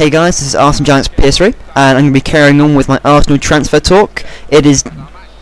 Hey guys, this is Arsenal Giants PS3, and I'm going to be carrying on with my Arsenal transfer talk. It is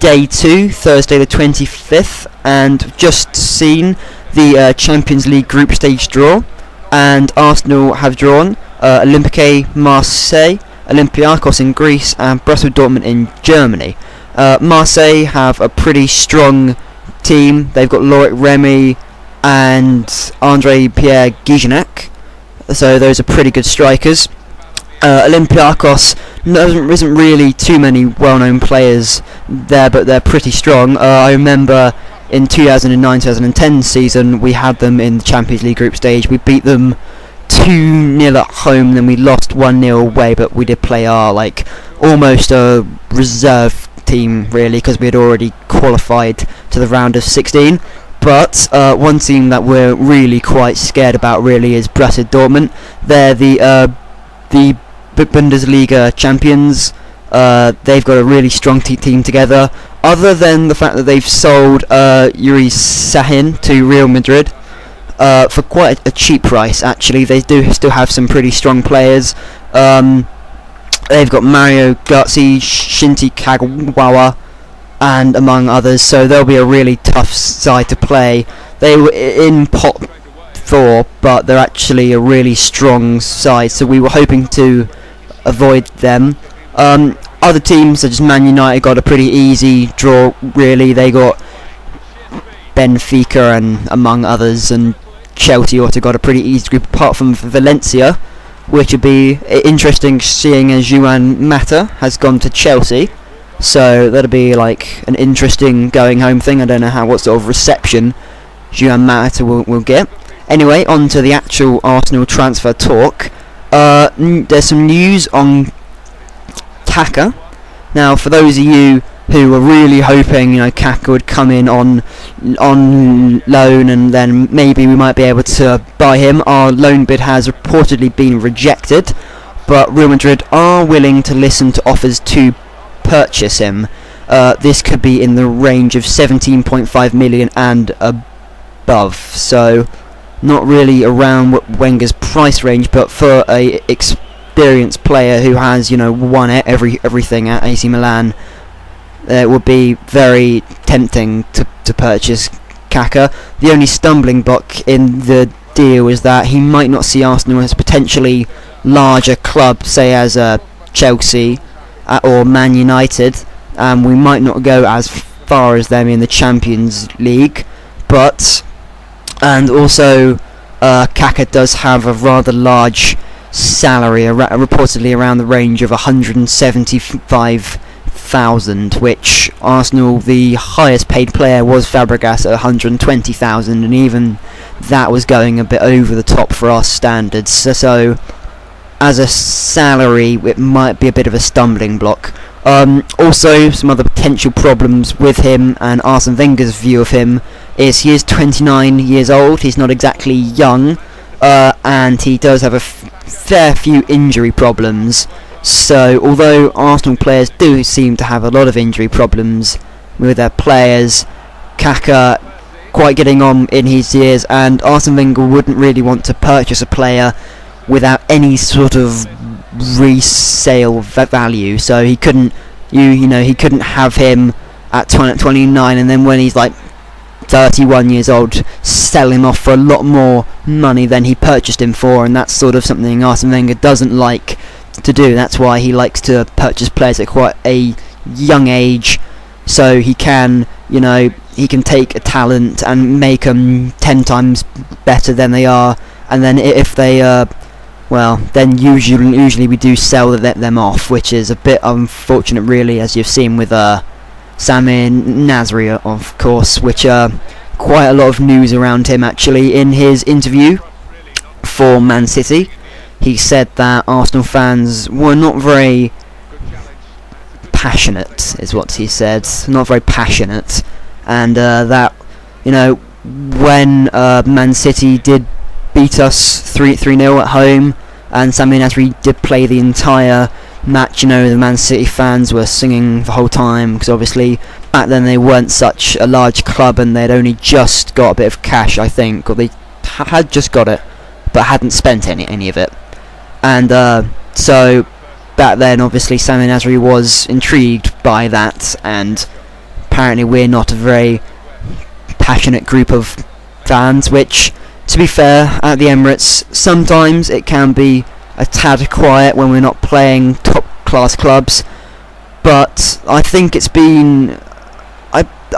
day 2, Thursday the 25th, and just seen the Champions League group stage draw, and Arsenal have drawn Olympiacos Marseille, Olympiacos in Greece, and Borussia Dortmund in Germany. Marseille have a pretty strong team. They've got Loic Remy and Andre Pierre Gignac, so those are pretty good strikers. Olympiacos isn't really too many well-known players there, but they're pretty strong. I remember in 2009-2010 season we had them in the Champions League group stage. We beat them 2-0 at home, then we lost 1-0 away, but we did play our almost a reserve team really, because we had already qualified to the round of 16. But one team that we're really quite scared about really is Borussia Dortmund. They're the Bundesliga champions. They've got a really strong team together. Other than the fact that they've sold Yuri Sahin to Real Madrid for quite a cheap price, actually, they do still have some pretty strong players. They've got Mario Götze, Shinji Kagawa, and among others, so they'll be a really tough side to play. They were in pot 4, but they're actually a really strong side, so we were hoping to avoid them. Other teams such as Man United got a pretty easy draw really. They got Benfica and among others, and Chelsea also got a pretty easy group apart from Valencia, which would be interesting seeing as Juan Mata has gone to Chelsea. So that'll be an interesting going home thing. I don't know what sort of reception Juan Mata will get. Anyway, on to the actual Arsenal transfer talk. There's some news on Kaka. Now, for those of you who were really hoping, Kaka would come in on loan and then maybe we might be able to buy him, our loan bid has reportedly been rejected, but Real Madrid are willing to listen to offers to purchase him. This could be in the range of 17.5 million and above, so not really around Wenger's price range, but for a experienced player who has won everything at AC Milan, it would be very tempting to purchase Kaka. The only stumbling block in the deal is that he might not see Arsenal as a potentially larger club, say as Chelsea or Man United, and we might not go as far as them in the Champions League, and also Kaka does have a rather large salary, reportedly around the range of 175,000, which Arsenal, the highest paid player was Fabregas at 120,000, and even that was going a bit over the top for our standards. So as a salary, it might be a bit of a stumbling block. Also, some other potential problems with him and Arsene Wenger's view of him is he is 29 years old, he's not exactly young, and he does have a fair few injury problems. So, although Arsenal players do seem to have a lot of injury problems with their players, Kaka quite getting on in his years, and Arsene Wenger wouldn't really want to purchase a player without any sort of resale value, so he couldn't he couldn't have him at 29 and then when he's 31 years old sell him off for a lot more money than he purchased him for, and that's sort of something Arsene Wenger doesn't like to do. That's why he likes to purchase players at quite a young age, so he can he can take a talent and make them 10 times better than they are, and then if they then usually we do sell them off, which is a bit unfortunate really, as you've seen with Samir Nasri, of course, which quite a lot of news around him actually. In his interview for Man City, he said that Arsenal fans were not very passionate, is what he said, not very passionate, and that when Man City did beat us 3-0 at home, and Samir Nasri did play the entire match, the Man City fans were singing the whole time, because obviously back then they weren't such a large club and they'd only just got a bit of cash, I think, or they had just got it but hadn't spent any of it, and So back then, obviously, Sami Nasri was intrigued by that, and apparently we're not a very passionate group of fans, which, to be fair, at the Emirates, sometimes it can be a tad quiet when we're not playing top-class clubs, but I think it's been...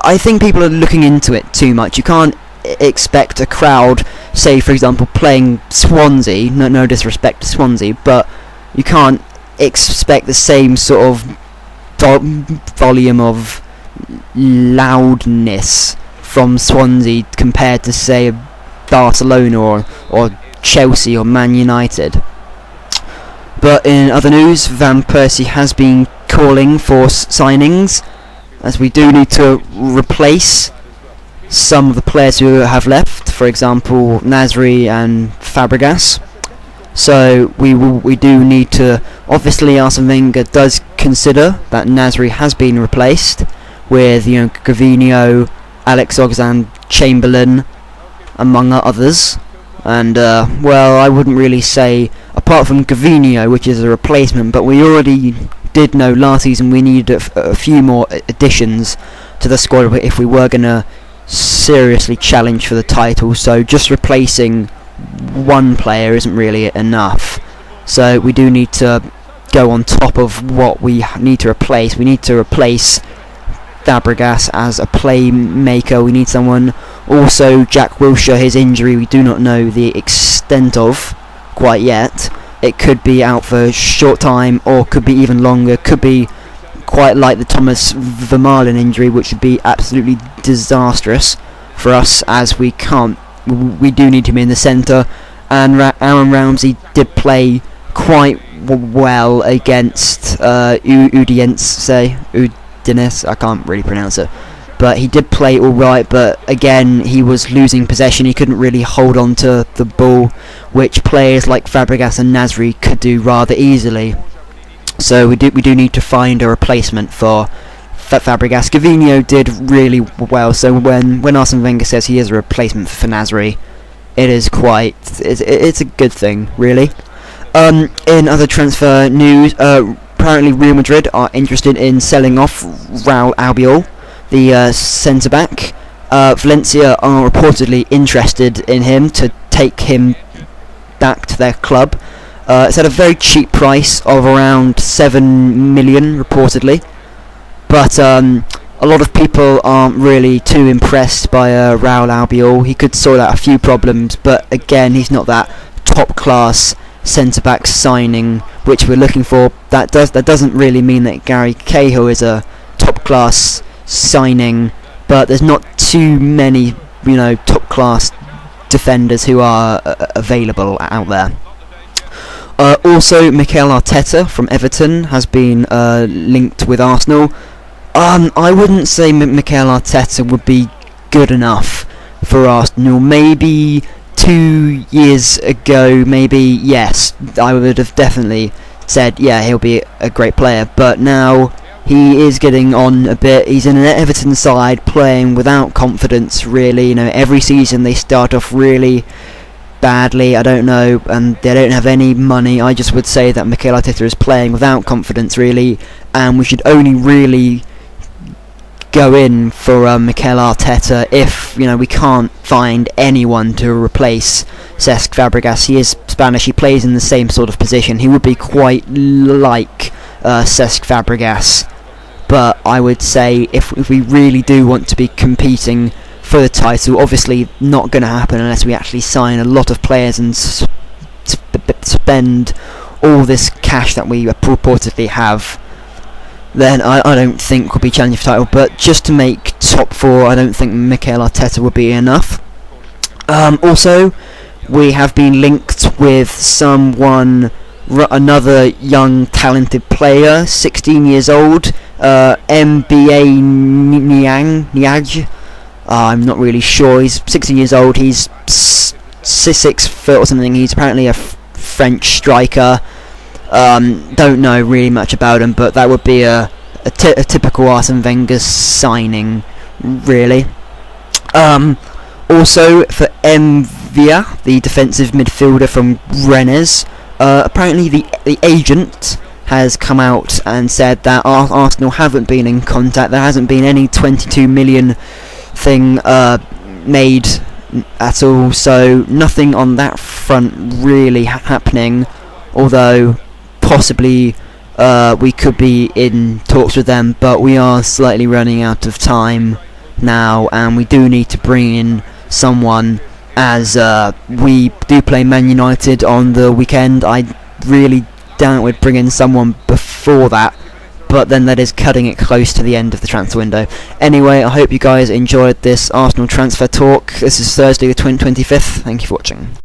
I think people are looking into it too much. You can't expect a crowd, say for example playing Swansea, no disrespect to Swansea, but you can't expect the same sort of volume of loudness from Swansea compared to say Barcelona or Chelsea or Man United. But in other news, Van Persie has been calling for signings, as we do need to replace some of the players who have left, for example Nasri and Fabregas. So we do need to, obviously Arsene Wenger does consider that Nasri has been replaced with Gavinho, Alex Oxlade-Chamberlain among others, and well, I wouldn't really say, apart from Gavinho, which is a replacement, but we already did know last season we needed a few more additions to the squad if we were going to seriously challenge for the title, so just replacing one player isn't really enough. So we do need to go on top of what we need to replace. We need to replace Fabregas as a playmaker. We need someone. Also, Jack Wilshere, his injury, we do not know the extent of quite yet. It could be out for a short time, or could be even longer. Could be quite like the Thomas Vermaelen injury, which would be absolutely disastrous for us, as we do need him in the centre. And Aaron Ramsey did play quite well against Udinese, I can't really pronounce it, but he did play alright, but again he was losing possession. He couldn't really hold on to the ball, which players like Fabregas and Nasri could do rather easily. So we do need to find a replacement for Fabregas. Gavinho did really well, so when Arsene Wenger says he is a replacement for Nasri, it's a good thing, really. In other transfer news, apparently Real Madrid are interested in selling off Raul Albiol, the centre-back. Valencia are reportedly interested in him to take him back to their club. It's at a very cheap price of around 7 million, reportedly. But a lot of people aren't really too impressed by Raul Albiol. He could sort out a few problems, but again, he's not that top-class centre-back signing which we're looking for. That doesn't really mean that Gary Cahill is a top-class signing, but there's not too many, top-class defenders who are available out there. Also, Mikel Arteta from Everton has been linked with Arsenal. I wouldn't say Mikel Arteta would be good enough for Arsenal. Maybe 2 years ago, yes, I would have definitely said, yeah, he'll be a great player. But now he is getting on a bit. He's in an Everton side playing without confidence, really. Every season they start off really badly, I don't know, and they don't have any money. I just would say that Mikel Arteta is playing without confidence, really, and we should only really go in for Mikel Arteta if we can't find anyone to replace Cesc Fabregas. He is Spanish, he plays in the same sort of position. He would be quite like Cesc Fabregas, but I would say if we really do want to be competing for the title, obviously not going to happen unless we actually sign a lot of players and spend all this cash that we reportedly have, then I don't think we'll be challenging for title. But just to make top 4, I don't think Mikel Arteta will be enough. Also, we have been linked with another young talented player, 16 years old, MBA Niang. I'm not really sure. He's 16 years old. He's 6 foot or something. He's apparently a French striker. Don't know really much about him, but that would be a typical Arsene Wenger signing, really. Also, for Mvia, the defensive midfielder from Rennes, apparently the agent has come out and said that Arsenal haven't been in contact. There hasn't been any 22 million thing made at all, so nothing on that front really happening, although possibly we could be in talks with them, but we are slightly running out of time now, and we do need to bring in someone, as we do play Man United on the weekend. I really doubt we'd bring in someone before that, but then that is cutting it close to the end of the transfer window. Anyway, I hope you guys enjoyed this Arsenal transfer talk. This is Thursday the 25th. Thank you for watching.